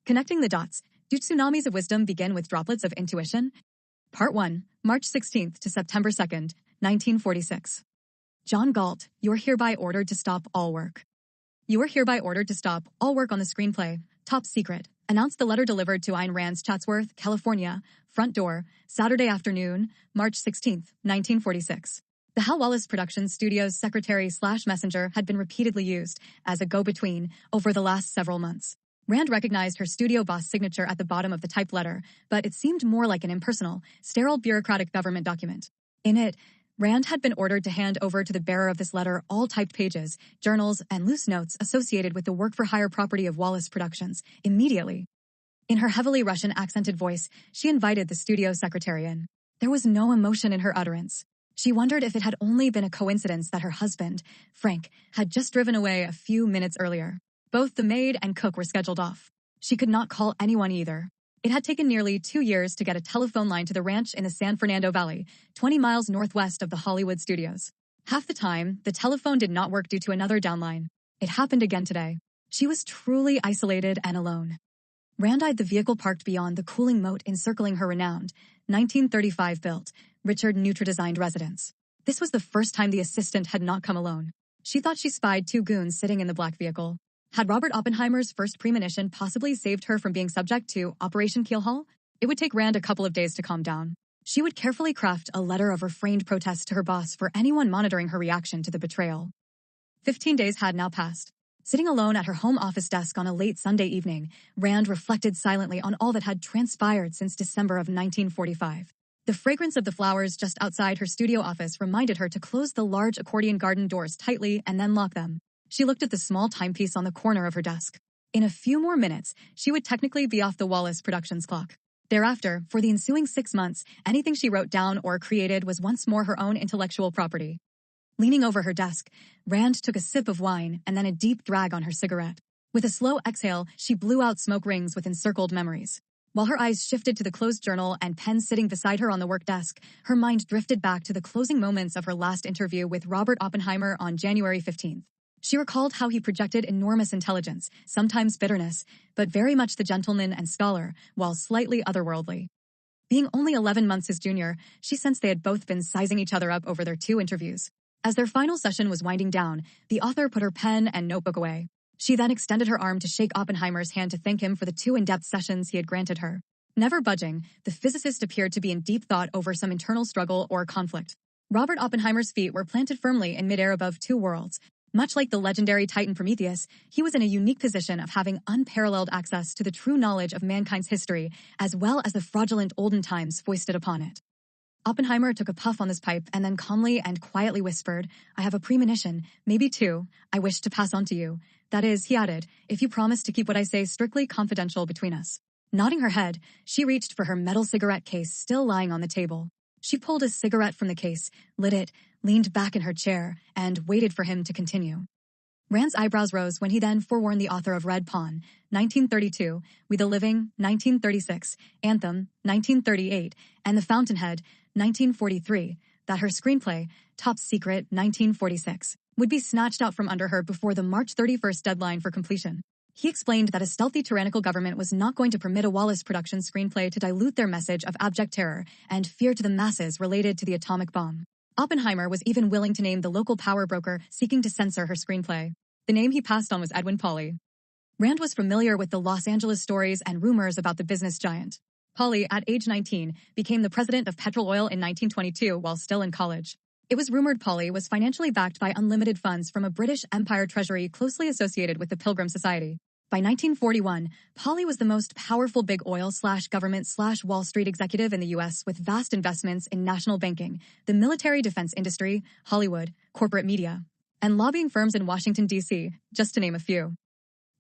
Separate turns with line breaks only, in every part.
Connecting the dots. Do tsunamis of wisdom begin with droplets of intuition? Part 1, March 16th to September 2nd, 1946. John G.A.L.T, you're hereby ordered to stop all work. You are hereby ordered to stop all work on the screenplay, Top Secret, announced the letter delivered to Ayn Rand's Chatsworth, California, front door, Saturday afternoon, March 16th, 1946. The Hal Wallis Productions Studios secretary/messenger had been repeatedly used as a go-between over the last several months. Rand recognized her studio boss signature at the bottom of the typed letter, but it seemed more like an impersonal, sterile bureaucratic government document. In it, Rand had been ordered to hand over to the bearer of this letter all typed pages, journals, and loose notes associated with the work-for-hire property of Wallis Productions, immediately. In her heavily Russian-accented voice, she invited the studio secretary in. There was no emotion in her utterance. She wondered if it had only been a coincidence that her husband, Frank, had just driven away a few minutes earlier. Both the maid and cook were scheduled off. She could not call anyone either. It had taken nearly 2 years to get a telephone line to the ranch in the San Fernando Valley, 20 miles northwest of the Hollywood studios. Half the time, the telephone did not work due to another downline. It happened again today. She was truly isolated and alone. Rand eyed the vehicle parked beyond the cooling moat encircling her renowned, 1935 built, Richard Neutra-designed residence. This was the first time the assistant had not come alone. She thought she spied 2 goons sitting in the black vehicle. Had Robert Oppenheimer's first premonition possibly saved her from being subject to Operation Keelhaul? It would take Rand a couple of days to calm down. She would carefully craft a letter of refrained protest to her boss for anyone monitoring her reaction to the betrayal. 15 days had now passed. Sitting alone at her home office desk on a late Sunday evening, Rand reflected silently on all that had transpired since December of 1945. The fragrance of the flowers just outside her studio office reminded her to close the large accordion garden doors tightly and then lock them. She looked at the small timepiece on the corner of her desk. In a few more minutes, she would technically be off the Wallis Productions clock. Thereafter, for the ensuing 6 months, anything she wrote down or created was once more her own intellectual property. Leaning over her desk, Rand took a sip of wine and then a deep drag on her cigarette. With a slow exhale, she blew out smoke rings with encircled memories. While her eyes shifted to the closed journal and pen sitting beside her on the work desk, her mind drifted back to the closing moments of her last interview with Robert Oppenheimer on January 15th. She recalled how he projected enormous intelligence, sometimes bitterness, but very much the gentleman and scholar, while slightly otherworldly. Being only 11 months his junior, she sensed they had both been sizing each other up over their 2 interviews. As their final session was winding down, the author put her pen and notebook away. She then extended her arm to shake Oppenheimer's hand to thank him for the 2 in-depth sessions he had granted her. Never budging, the physicist appeared to be in deep thought over some internal struggle or conflict. Robert Oppenheimer's feet were planted firmly in midair above 2 worlds. Much like the legendary Titan Prometheus, he was in a unique position of having unparalleled access to the true knowledge of mankind's history, as well as the fraudulent olden times foisted upon it. Oppenheimer took a puff on his pipe and then calmly and quietly whispered, "I have a premonition, maybe 2, I wish to pass on to you. That is," he added, "if you promise to keep what I say strictly confidential between us." Nodding her head, she reached for her metal cigarette case still lying on the table. She pulled a cigarette from the case, lit it, leaned back in her chair, and waited for him to continue. Rand's eyebrows rose when he then forewarned the author of Red Pawn, 1932, We the Living, 1936, Anthem, 1938, and The Fountainhead, 1943, that her screenplay, Top Secret, 1946, would be snatched out from under her before the March 31st deadline for completion. He explained that a stealthy tyrannical government was not going to permit a Wallis Productions screenplay to dilute their message of abject terror and fear to the masses related to the atomic bomb. Oppenheimer was even willing to name the local power broker seeking to censor her screenplay. The name he passed on was Edwin Pauley. Rand was familiar with the Los Angeles stories and rumors about the business giant. Pauley, at age 19, became the president of Petrol Oil in 1922 while still in college. It was rumored Pauley was financially backed by unlimited funds from a British Empire treasury closely associated with the Pilgrim Society. By 1941, Pauley was the most powerful big oil/government/Wall Street executive in the U.S. with vast investments in national banking, the military defense industry, Hollywood, corporate media, and lobbying firms in Washington, D.C., just to name a few.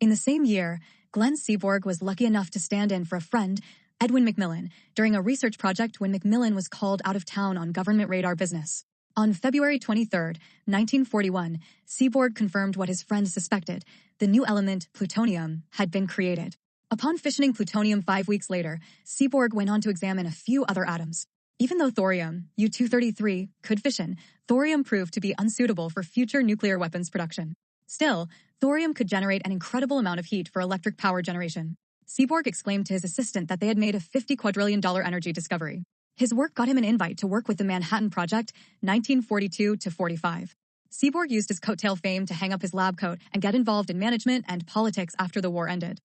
In the same year, Glenn Seaborg was lucky enough to stand in for a friend, Edwin McMillan, during a research project when McMillan was called out of town on government radar business. On February 23, 1941, Seaborg confirmed what his friend suspected. The new element, plutonium, had been created. Upon fissioning plutonium 5 weeks later, Seaborg went on to examine a few other atoms. Even though thorium, U-233, could fission, thorium proved to be unsuitable for future nuclear weapons production. Still, thorium could generate an incredible amount of heat for electric power generation. Seaborg exclaimed to his assistant that they had made a $50 quadrillion energy discovery. His work got him an invite to work with the Manhattan Project, 1942-45. Seaborg used his coattail fame to hang up his lab coat and get involved in management and politics after the war ended.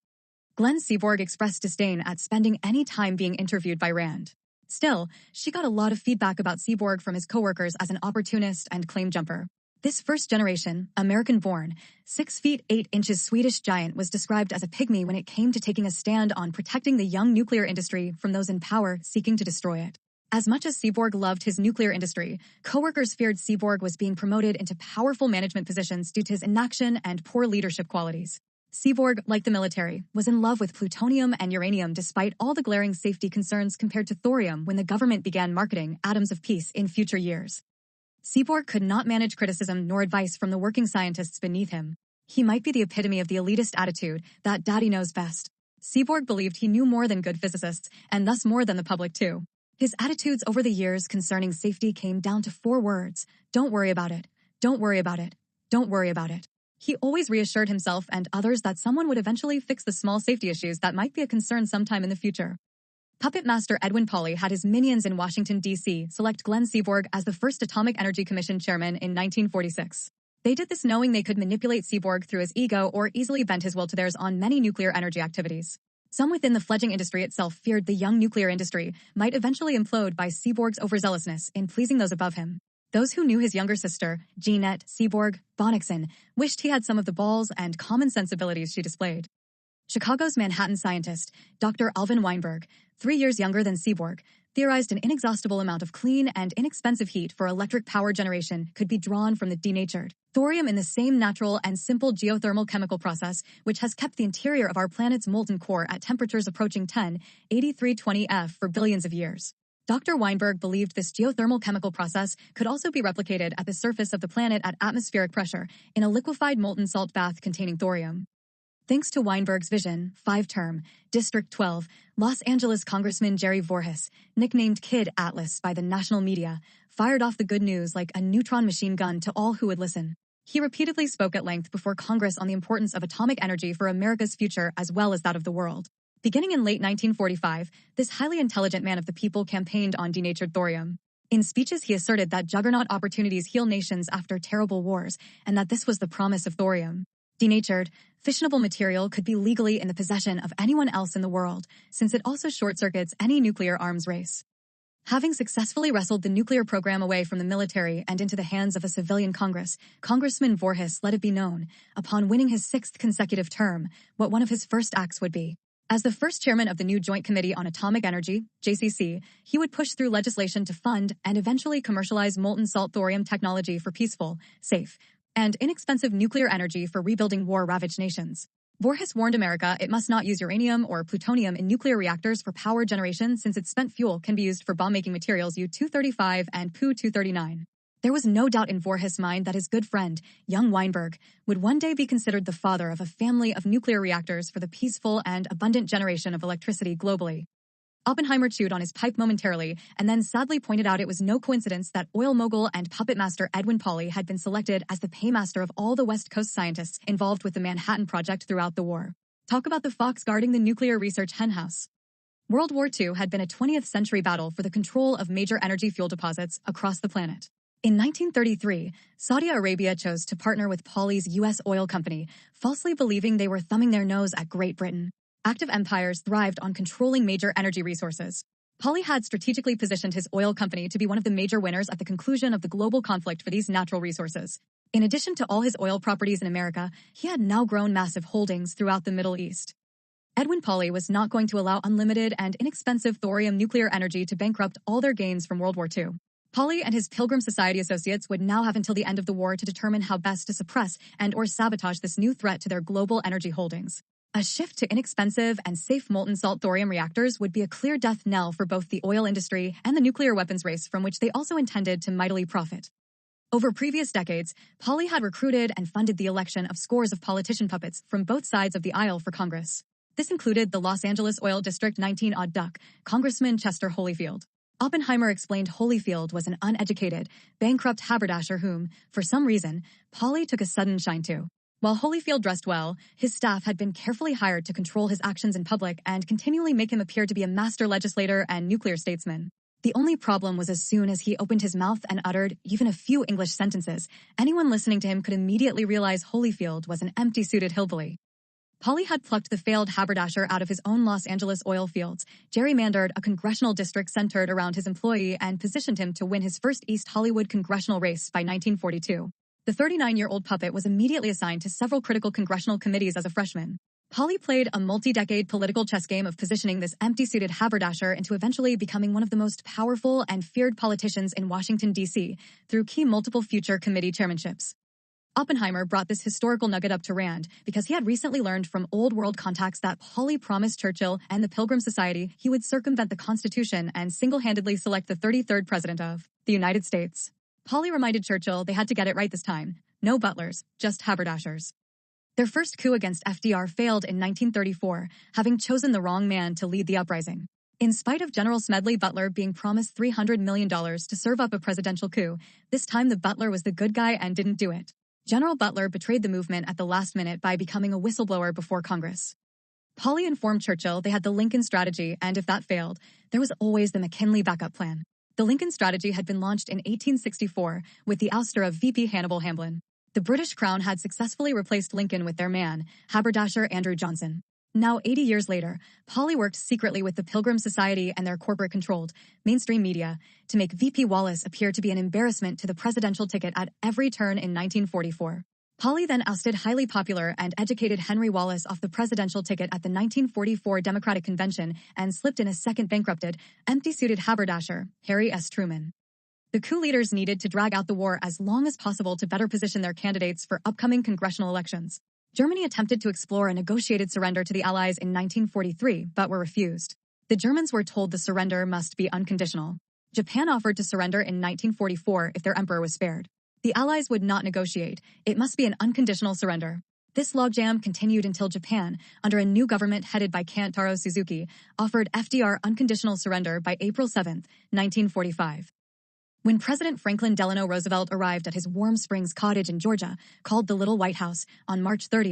Glenn Seaborg expressed disdain at spending any time being interviewed by Rand. Still, she got a lot of feedback about Seaborg from his coworkers as an opportunist and claim jumper. This first-generation, American-born, 6 feet 8 inches Swedish giant was described as a pygmy when it came to taking a stand on protecting the young nuclear industry from those in power seeking to destroy it. As much as Seaborg loved his nuclear industry, coworkers feared Seaborg was being promoted into powerful management positions due to his inaction and poor leadership qualities. Seaborg, like the military, was in love with plutonium and uranium despite all the glaring safety concerns compared to thorium when the government began marketing atoms of peace in future years. Seaborg could not manage criticism nor advice from the working scientists beneath him. He might be the epitome of the elitist attitude that daddy knows best. Seaborg believed he knew more than good physicists, and thus more than the public too. His attitudes over the years concerning safety came down to 4 words: don't worry about it, don't worry about it, don't worry about it. He always reassured himself and others that someone would eventually fix the small safety issues that might be a concern sometime in the future. Puppet Master Edwin Pauly had his minions in Washington, D.C. select Glenn Seaborg as the first Atomic Energy Commission chairman in 1946. They did this knowing they could manipulate Seaborg through his ego or easily bend his will to theirs on many nuclear energy activities. Some within the fledgling industry itself feared the young nuclear industry might eventually implode by Seaborg's overzealousness in pleasing those above him. Those who knew his younger sister, Jeanette Seaborg Bonnickson, wished he had some of the balls and common sensibilities she displayed. Chicago's Manhattan scientist, Dr. Alvin Weinberg, 3 years younger than Seaborg, theorized an inexhaustible amount of clean and inexpensive heat for electric power generation could be drawn from the denatured thorium in the same natural and simple geothermal chemical process which has kept the interior of our planet's molten core at temperatures approaching 108320 F for billions of years. Dr. Weinberg believed this geothermal chemical process could also be replicated at the surface of the planet at atmospheric pressure in a liquefied molten salt bath containing thorium. Thanks to Weinberg's vision, 5-term, District 12, Los Angeles Congressman Jerry Voorhis, nicknamed Kid Atlas by the national media, fired off the good news like a neutron machine gun to all who would listen. He repeatedly spoke at length before Congress on the importance of atomic energy for America's future as well as that of the world. Beginning in late 1945, this highly intelligent man of the people campaigned on denatured thorium. In speeches, he asserted that juggernaut opportunities heal nations after terrible wars, and that this was the promise of thorium. Denatured, fissionable material could be legally in the possession of anyone else in the world, since it also short-circuits any nuclear arms race. Having successfully wrestled the nuclear program away from the military and into the hands of a civilian Congress, Congressman Voorhis let it be known, upon winning his 6th consecutive term, what one of his first acts would be. As the first chairman of the new Joint Committee on Atomic Energy, JCC, he would push through legislation to fund and eventually commercialize molten salt thorium technology for peaceful, safe, and inexpensive nuclear energy for rebuilding war-ravaged nations. Voorhis warned America it must not use uranium or plutonium in nuclear reactors for power generation since its spent fuel can be used for bomb-making materials U-235 and Pu-239. There was no doubt in Voorhis' mind that his good friend, young Weinberg, would one day be considered the father of a family of nuclear reactors for the peaceful and abundant generation of electricity globally. Oppenheimer chewed on his pipe momentarily and then sadly pointed out it was no coincidence that oil mogul and puppet master Edwin Pauly had been selected as the paymaster of all the West Coast scientists involved with the Manhattan Project throughout the war. Talk about the fox guarding the nuclear research henhouse. World War II had been a 20th century battle for the control of major energy fuel deposits across the planet. In 1933, Saudi Arabia chose to partner with Pauly's U.S. oil company, falsely believing they were thumbing their nose at Great Britain. Active empires thrived on controlling major energy resources. Pauly had strategically positioned his oil company to be one of the major winners at the conclusion of the global conflict for these natural resources. In addition to all his oil properties in America, he had now grown massive holdings throughout the Middle East. Edwin Pauly was not going to allow unlimited and inexpensive thorium nuclear energy to bankrupt all their gains from World War II. Pauly and his Pilgrim Society associates would now have until the end of the war to determine how best to suppress and/or sabotage this new threat to their global energy holdings. A shift to inexpensive and safe molten salt thorium reactors would be a clear death knell for both the oil industry and the nuclear weapons race from which they also intended to mightily profit. Over previous decades, Pauly had recruited and funded the election of scores of politician puppets from both sides of the aisle for Congress. This included the Los Angeles Oil District 19 odd duck, Congressman Chester Holyfield. Oppenheimer explained Holyfield was an uneducated, bankrupt haberdasher whom, for some reason, Pauly took a sudden shine to. While Holyfield dressed well, his staff had been carefully hired to control his actions in public and continually make him appear to be a master legislator and nuclear statesman. The only problem was as soon as he opened his mouth and uttered even a few English sentences, anyone listening to him could immediately realize Holyfield was an empty-suited hillbilly. Polly had plucked the failed haberdasher out of his own Los Angeles oil fields, gerrymandered a congressional district centered around his employee, and positioned him to win his first East Hollywood congressional race by 1942. The 39-year-old puppet was immediately assigned to several critical congressional committees as a freshman. Polly played a multi-decade political chess game of positioning this empty-suited haberdasher into eventually becoming one of the most powerful and feared politicians in Washington, D.C., through key multiple future committee chairmanships. Oppenheimer brought this historical nugget up to Rand because he had recently learned from old-world contacts that Polly promised Churchill and the Pilgrim Society he would circumvent the Constitution and single-handedly select the 33rd president of the United States. Polly reminded Churchill they had to get it right this time. No butlers, just haberdashers. Their first coup against FDR failed in 1934, having chosen the wrong man to lead the uprising. In spite of General Smedley Butler being promised $300 million to serve up a presidential coup, this time the butler was the good guy and didn't do it. General Butler betrayed the movement at the last minute by becoming a whistleblower before Congress. Polly informed Churchill they had the Lincoln strategy, and if that failed, there was always the McKinley backup plan. The Lincoln strategy had been launched in 1864 with the ouster of VP Hannibal Hamlin. The British Crown had successfully replaced Lincoln with their man, haberdasher Andrew Johnson. Now, 80 years later, Polly worked secretly with the Pilgrim Society and their corporate-controlled mainstream media to make VP Wallace appear to be an embarrassment to the presidential ticket at every turn in 1944. Polly then ousted highly popular and educated Henry Wallace off the presidential ticket at the 1944 Democratic Convention and slipped in a second bankrupted, empty-suited haberdasher, Harry S. Truman. The coup leaders needed to drag out the war as long as possible to better position their candidates for upcoming congressional elections. Germany attempted to explore a negotiated surrender to the Allies in 1943, but were refused. The Germans were told the surrender must be unconditional. Japan offered to surrender in 1944 if their emperor was spared. The Allies would not negotiate. It must be an unconditional surrender. This logjam continued until Japan, under a new government headed by Kantaro Suzuki, offered FDR unconditional surrender by April 7, 1945. When President Franklin Delano Roosevelt arrived at his Warm Springs cottage in Georgia, called the Little White House, on March 30,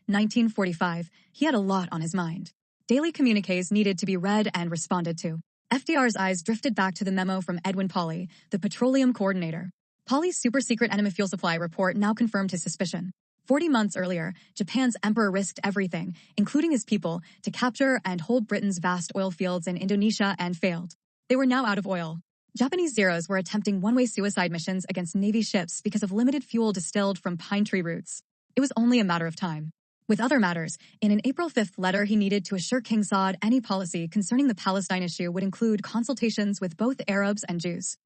1945, he had a lot on his mind. Daily communiques needed to be read and responded to. FDR's eyes drifted back to the memo from Edwin Polly, the petroleum coordinator. Polly's super-secret enemy fuel supply report now confirmed his suspicion. 40 months earlier, Japan's emperor risked everything, including his people, to capture and hold Britain's vast oil fields in Indonesia and failed. They were now out of oil. Japanese Zeros were attempting one-way suicide missions against Navy ships because of limited fuel distilled from pine tree roots. It was only a matter of time. With other matters, in an April 5th letter he needed to assure King Saud any policy concerning the Palestine issue would include consultations with both Arabs and Jews.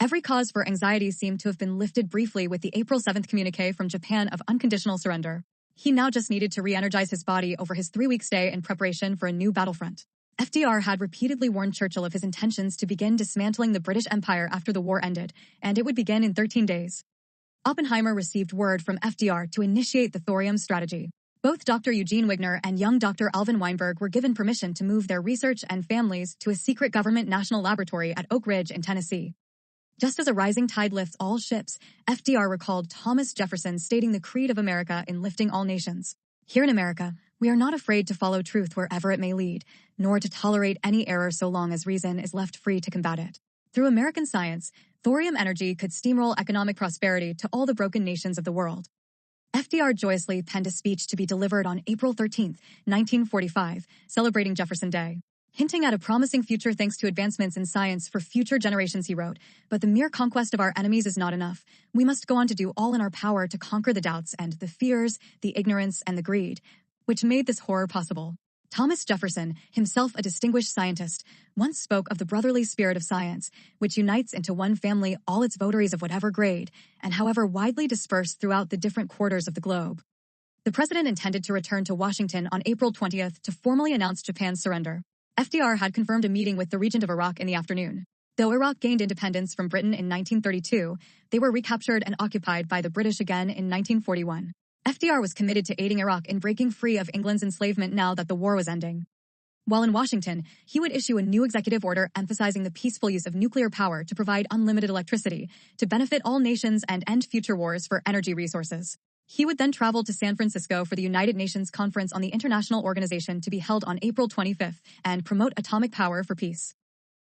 Every cause for anxiety seemed to have been lifted briefly with the April 7th communique from Japan of unconditional surrender. He now just needed to re-energize his body over his 3-week stay in preparation for a new battlefront. FDR had repeatedly warned Churchill of his intentions to begin dismantling the British Empire after the war ended, and it would begin in 13 days. Oppenheimer received word from FDR to initiate the thorium strategy. Both Dr. Eugene Wigner and young Dr. Alvin Weinberg were given permission to move their research and families to a secret government national laboratory at Oak Ridge in Tennessee. Just as a rising tide lifts all ships, FDR recalled Thomas Jefferson stating the creed of America in lifting all nations. Here in America, we are not afraid to follow truth wherever it may lead, nor to tolerate any error so long as reason is left free to combat it. Through American science, thorium energy could steamroll economic prosperity to all the broken nations of the world. FDR joyously penned a speech to be delivered on April 13, 1945, celebrating Jefferson Day. Hinting at a promising future thanks to advancements in science for future generations, he wrote, "But the mere conquest of our enemies is not enough. We must go on to do all in our power to conquer the doubts and the fears, the ignorance, and the greed, which made this horror possible." Thomas Jefferson, himself a distinguished scientist, once spoke of the brotherly spirit of science, which unites into one family all its votaries of whatever grade, and however widely dispersed throughout the different quarters of the globe. The president intended to return to Washington on April 20th to formally announce Japan's surrender. FDR had confirmed a meeting with the regent of Iraq in the afternoon. Though Iraq gained independence from Britain in 1932, they were recaptured and occupied by the British again in 1941. FDR was committed to aiding Iraq in breaking free of England's enslavement now that the war was ending. While in Washington, he would issue a new executive order emphasizing the peaceful use of nuclear power to provide unlimited electricity, to benefit all nations and end future wars for energy resources. He would then travel to San Francisco for the United Nations Conference on the International Organization to be held on April 25th and promote atomic power for peace.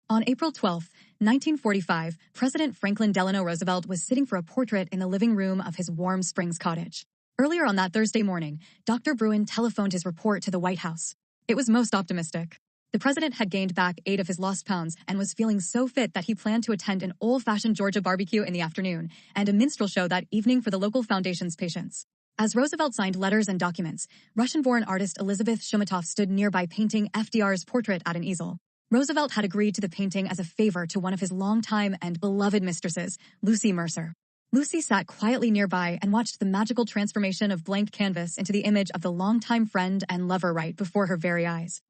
On April 12, 1945, President Franklin Delano Roosevelt was sitting for a portrait in the living room of his Warm Springs cottage. Earlier on that Thursday morning, Dr. Bruin telephoned his report to the White House. It was most optimistic. The president had gained back 8 of his lost pounds and was feeling so fit that he planned to attend an old-fashioned Georgia barbecue in the afternoon and a minstrel show that evening for the local foundation's patients. As Roosevelt signed letters and documents, Russian-born artist Elizabeth Shumatov stood nearby painting FDR's portrait at an easel. Roosevelt had agreed to the painting as a favor to one of his longtime and beloved mistresses, Lucy Mercer. Lucy sat quietly nearby and watched the magical transformation of blank canvas into the image of the longtime friend and lover right before her very eyes.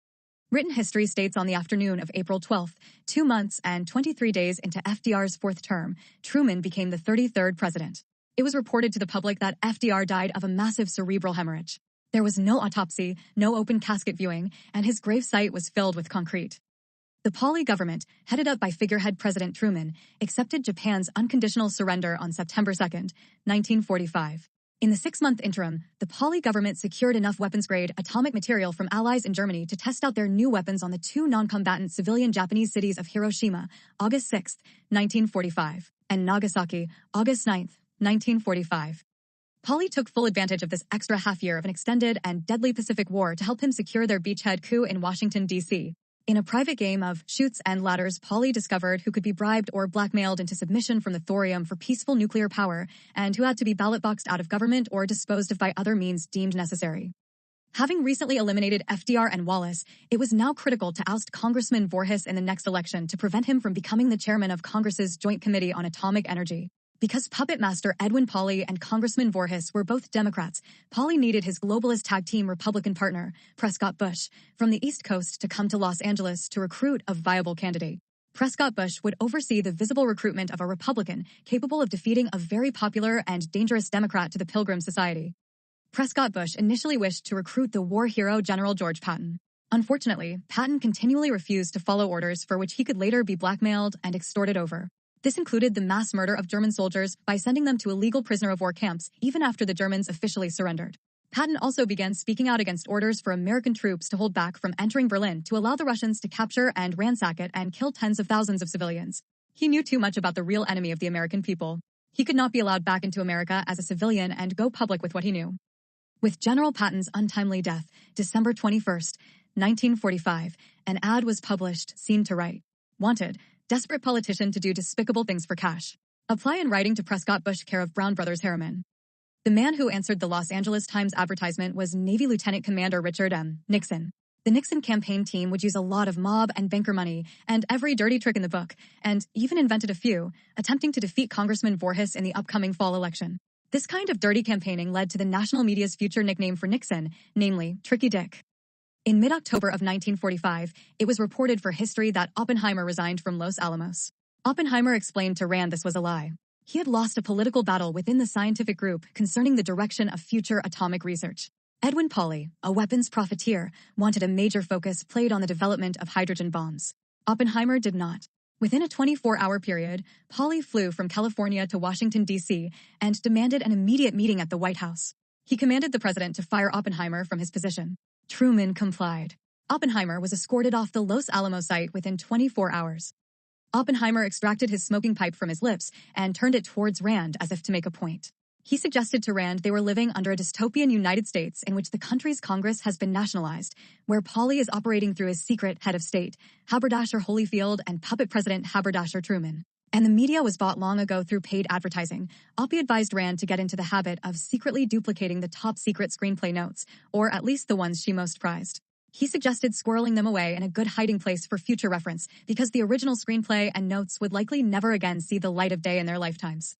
Written history states on the afternoon of April 12th, 2 months and 23 days into FDR's 4th term, Truman became the 33rd president. It was reported to the public that FDR died of a massive cerebral hemorrhage. There was no autopsy, no open casket viewing, and his gravesite was filled with concrete. The Pauli government, headed up by figurehead President Truman, accepted Japan's unconditional surrender on September 2, 1945. In the 6-month interim, the Pauli government secured enough weapons-grade atomic material from allies in Germany to test out their new weapons on the 2 non-combatant civilian Japanese cities of Hiroshima, August 6, 1945, and Nagasaki, August 9, 1945. Pauli took full advantage of this extra half-year of an extended and deadly Pacific War to help him secure their beachhead coup in Washington, D.C. In a private game of chutes and ladders, Pauli discovered who could be bribed or blackmailed into submission from the thorium for peaceful nuclear power and who had to be ballot boxed out of government or disposed of by other means deemed necessary. Having recently eliminated FDR and Wallace, it was now critical to oust Congressman Voorhis in the next election to prevent him from becoming the chairman of Congress's Joint Committee on Atomic Energy. Because puppet master Edwin Pauli and Congressman Voorhis were both Democrats, Pauli needed his globalist tag team Republican partner, Prescott Bush, from the East Coast to come to Los Angeles to recruit a viable candidate. Prescott Bush would oversee the visible recruitment of a Republican capable of defeating a very popular and dangerous Democrat to the Pilgrim Society. Prescott Bush initially wished to recruit the war hero General George Patton. Unfortunately, Patton continually refused to follow orders for which he could later be blackmailed and extorted over. This included the mass murder of German soldiers by sending them to illegal prisoner of war camps even after the Germans officially surrendered. Patton also began speaking out against orders for American troops to hold back from entering Berlin to allow the Russians to capture and ransack it and kill tens of thousands of civilians. He knew too much about the real enemy of the American people. He could not be allowed back into America as a civilian and go public with what he knew. With General Patton's untimely death, December 21, 1945, an ad was published, seen to write, "Wanted. Desperate politician to do despicable things for cash. Apply in writing to Prescott Bush care of Brown Brothers Harriman." The man who answered the Los Angeles Times advertisement was Navy Lieutenant Commander Richard M. Nixon. The Nixon campaign team would use a lot of mob and banker money and every dirty trick in the book, and even invented a few, attempting to defeat Congressman Voorhis in the upcoming fall election. This kind of dirty campaigning led to the national media's future nickname for Nixon, namely Tricky Dick. In mid-October of 1945, it was reported for history that Oppenheimer resigned from Los Alamos. Oppenheimer explained to Rand this was a lie. He had lost a political battle within the scientific group concerning the direction of future atomic research. Edwin Pauli, a weapons profiteer, wanted a major focus played on the development of hydrogen bombs. Oppenheimer did not. Within a 24-hour period, Pauli flew from California to Washington, D.C., and demanded an immediate meeting at the White House. He commanded the president to fire Oppenheimer from his position. Truman complied. Oppenheimer was escorted off the Los Alamos site within 24 hours. Oppenheimer extracted his smoking pipe from his lips and turned it towards Rand as if to make a point. He suggested to Rand they were living under a dystopian United States in which the country's Congress has been nationalized, where Pauli is operating through his secret head of state, haberdasher Holyfield and puppet president haberdasher Truman. And the media was bought long ago through paid advertising. Oppie advised Rand to get into the habit of secretly duplicating the top-secret screenplay notes, or at least the ones she most prized. He suggested squirreling them away in a good hiding place for future reference, because the original screenplay and notes would likely never again see the light of day in their lifetimes.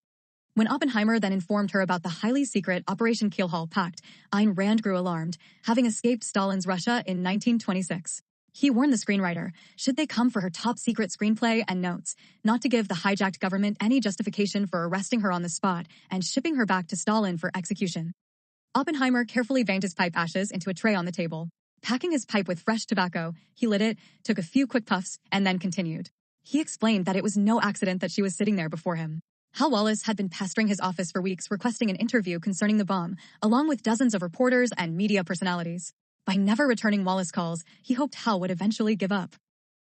When Oppenheimer then informed her about the highly secret Operation Keelhaul Pact, Ayn Rand grew alarmed, having escaped Stalin's Russia in 1926. He warned the screenwriter, should they come for her top-secret screenplay and notes, not to give the hijacked government any justification for arresting her on the spot and shipping her back to Stalin for execution. Oppenheimer carefully veined his pipe ashes into a tray on the table. Packing his pipe with fresh tobacco, he lit it, took a few quick puffs, and then continued. He explained that it was no accident that she was sitting there before him. Hal Wallace had been pestering his office for weeks requesting an interview concerning the bomb, along with dozens of reporters and media personalities. By never returning Wallace calls, he hoped Hal would eventually give up.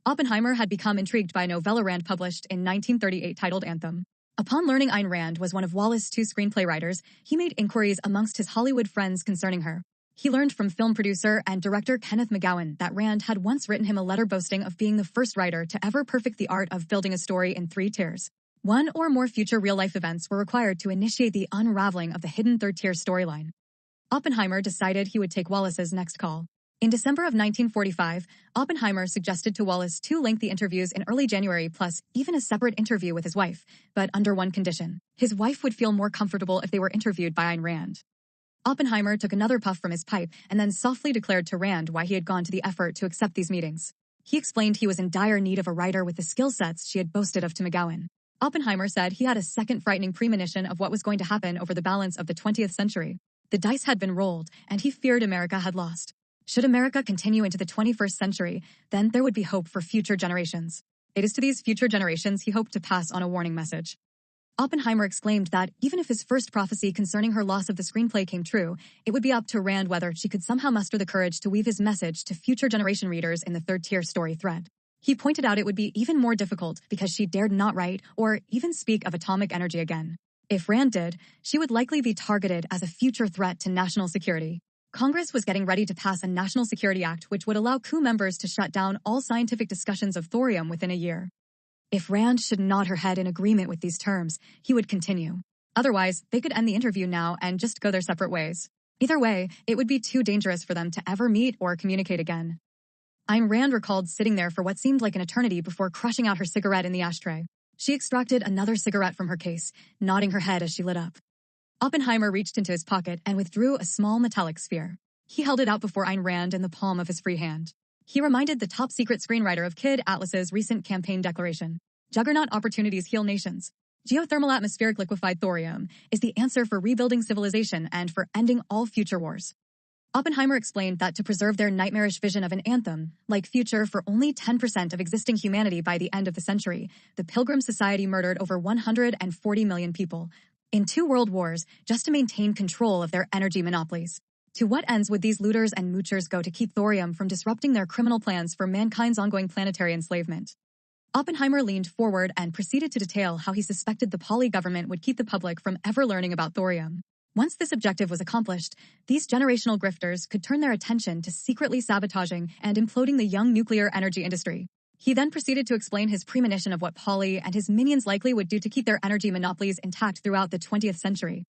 Oppenheimer had become intrigued by a novella Rand published in 1938 titled Anthem. Upon learning Ayn Rand was one of Wallace's 2 screenplay writers, he made inquiries amongst his Hollywood friends concerning her. He learned from film producer and director Kenneth McGowan that Rand had once written him a letter boasting of being the first writer to ever perfect the art of building a story in 3 tiers. 1 or more future real-life events were required to initiate the unraveling of the hidden 3rd-tier storyline. Oppenheimer decided he would take Wallace's next call. In December of 1945, Oppenheimer suggested to Wallace 2 lengthy interviews in early January plus even a separate interview with his wife, but under one condition. His wife would feel more comfortable if they were interviewed by Ayn Rand. Oppenheimer took another puff from his pipe and then softly declared to Rand why he had gone to the effort to accept these meetings. He explained he was in dire need of a writer with the skill sets she had boasted of to McGowan. Oppenheimer said he had a second frightening premonition of what was going to happen over the balance of the 20th century. The dice had been rolled, and he feared America had lost. Should America continue into the 21st century, then there would be hope for future generations. It is to these future generations he hoped to pass on a warning message. Oppenheimer exclaimed that even if his first prophecy concerning her loss of the screenplay came true, it would be up to Rand whether she could somehow muster the courage to weave his message to future generation readers in the 3rd-tier story thread. He pointed out it would be even more difficult because she dared not write or even speak of atomic energy again. If Rand did, she would likely be targeted as a future threat to national security. Congress was getting ready to pass a National Security Act which would allow coup members to shut down all scientific discussions of thorium within a year. If Rand should nod her head in agreement with these terms, he would continue. Otherwise, they could end the interview now and just go their separate ways. Either way, it would be too dangerous for them to ever meet or communicate again. Ayn Rand recalled sitting there for what seemed like an eternity before crushing out her cigarette in the ashtray. She extracted another cigarette from her case, nodding her head as she lit up. Oppenheimer reached into his pocket and withdrew a small metallic sphere. He held it out before Ayn Rand in the palm of his free hand. He reminded the top-secret screenwriter of Kid Atlas's recent campaign declaration. Juggernaut opportunities heal nations. Geothermal atmospheric liquefied thorium is the answer for rebuilding civilization and for ending all future wars. Oppenheimer explained that to preserve their nightmarish vision of an anthem, like future for only 10% of existing humanity by the end of the century, the Pilgrim Society murdered over 140 million people in 2 world wars just to maintain control of their energy monopolies. To what ends would these looters and moochers go to keep thorium from disrupting their criminal plans for mankind's ongoing planetary enslavement? Oppenheimer leaned forward and proceeded to detail how he suspected the Poly government would keep the public from ever learning about thorium. Once this objective was accomplished, these generational grifters could turn their attention to secretly sabotaging and imploding the young nuclear energy industry. He then proceeded to explain his premonition of what Poly and his minions likely would do to keep their energy monopolies intact throughout the 20th century.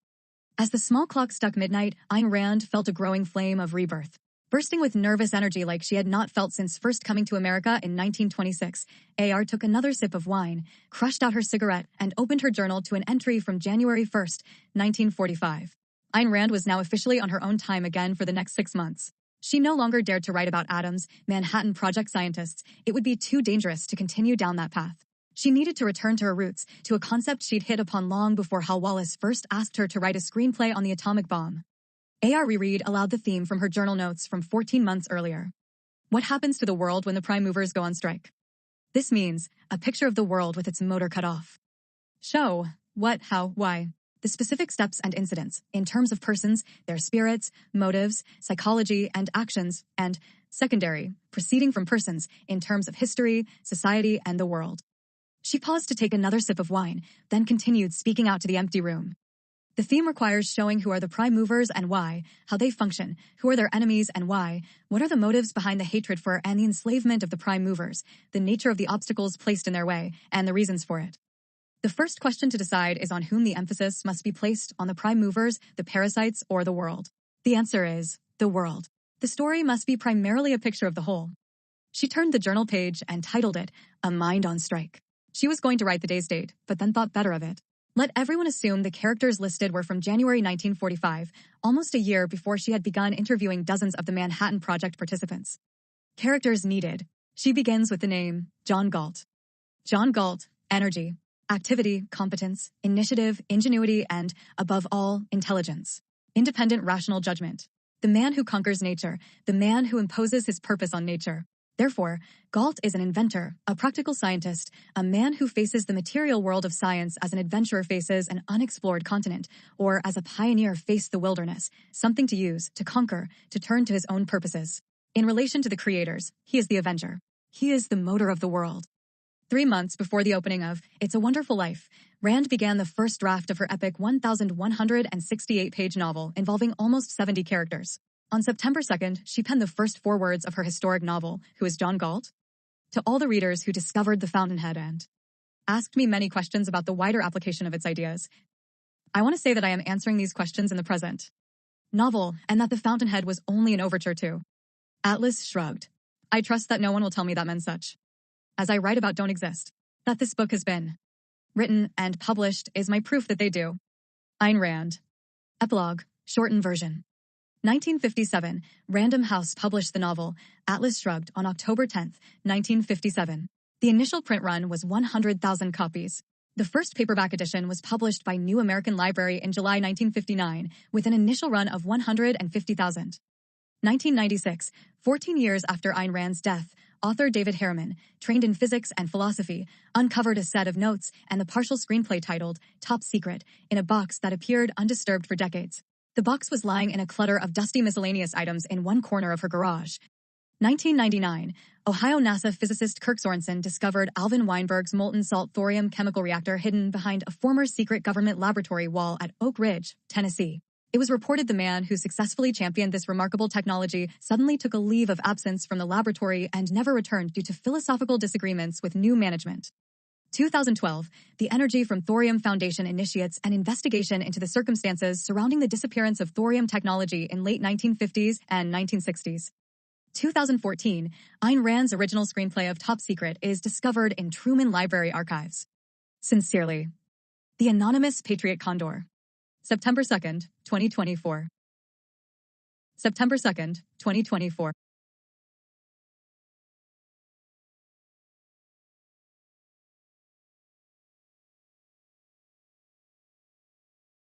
As the small clock struck midnight, Ayn Rand felt a growing flame of rebirth. Bursting with nervous energy like she had not felt since first coming to America in 1926, AR took another sip of wine, crushed out her cigarette, and opened her journal to an entry from January 1st, 1945. Ayn Rand was now officially on her own time again for the next 6 months. She no longer dared to write about atoms, Manhattan Project scientists. It would be too dangerous to continue down that path. She needed to return to her roots, to a concept she'd hit upon long before Hal Wallace first asked her to write a screenplay on the atomic bomb. A.R. reread aloud the theme from her journal notes from 14 months earlier. What happens to the world when the prime movers go on strike? This means a picture of the world with its motor cut off. Show what, how, why. The specific steps and incidents, in terms of persons, their spirits, motives, psychology, and actions, and secondary, proceeding from persons, in terms of history, society, and the world. She paused to take another sip of wine, then continued speaking out to the empty room. The theme requires showing who are the prime movers and why, how they function, who are their enemies and why, what are the motives behind the hatred for and the enslavement of the prime movers, the nature of the obstacles placed in their way, and the reasons for it. The first question to decide is on whom the emphasis must be placed, on the prime movers, the parasites, or the world. The answer is the world. The story must be primarily a picture of the whole. She turned the journal page and titled it, A Mind on Strike. She was going to write the day's date, but then thought better of it. Let everyone assume the characters listed were from January 1945, almost a year before she had begun interviewing dozens of the Manhattan Project participants. Characters needed. She begins with the name John Galt. John Galt, energy, activity, competence, initiative, ingenuity, and, above all, intelligence. Independent rational judgment. The man who conquers nature, the man who imposes his purpose on nature. Therefore, G.A.L.T is an inventor, a practical scientist, a man who faces the material world of science as an adventurer faces an unexplored continent, or as a pioneer faced the wilderness, something to use, to conquer, to turn to his own purposes. In relation to the creators, he is the Avenger. He is the motor of the world. 3 months before the opening of It's a Wonderful Life, Rand began the first draft of her epic 1,168-page novel involving almost 70 characters. On September 2nd, she penned the first forewords of her historic novel, Who is John G.A.L.T? To all the readers who discovered the Fountainhead and asked me many questions about the wider application of its ideas, I want to say that I am answering these questions in the present novel, and that the Fountainhead was only an overture to. Atlas shrugged. I trust that no one will tell me that men such as I write about don't exist. That this book has been written and published is my proof that they do. Ayn Rand. Epilogue, shortened version. 1957, Random House published the novel, Atlas Shrugged, on October 10, 1957. The initial print run was 100,000 copies. The first paperback edition was published by New American Library in July 1959, with an initial run of 150,000. 1996, 14 years after Ayn Rand's death, author David Harriman, trained in physics and philosophy, uncovered a set of notes and the partial screenplay titled Top Secret in a box that appeared undisturbed for decades. The box was lying in a clutter of dusty miscellaneous items in one corner of her garage. 1999, Ohio NASA physicist Kirk Sorensen discovered Alvin Weinberg's molten salt thorium chemical reactor hidden behind a former secret government laboratory wall at Oak Ridge, Tennessee. It was reported the man who successfully championed this remarkable technology suddenly took a leave of absence from the laboratory and never returned due to philosophical disagreements with new management. 2012, the Energy from Thorium Foundation initiates an investigation into the circumstances surrounding the disappearance of thorium technology in late 1950s and 1960s. 2014, Ayn Rand's original screenplay of Top Secret is discovered in Truman Library archives. Sincerely, the Anonymous Patriot Condor. September 2nd, 2024. September 2nd, 2024.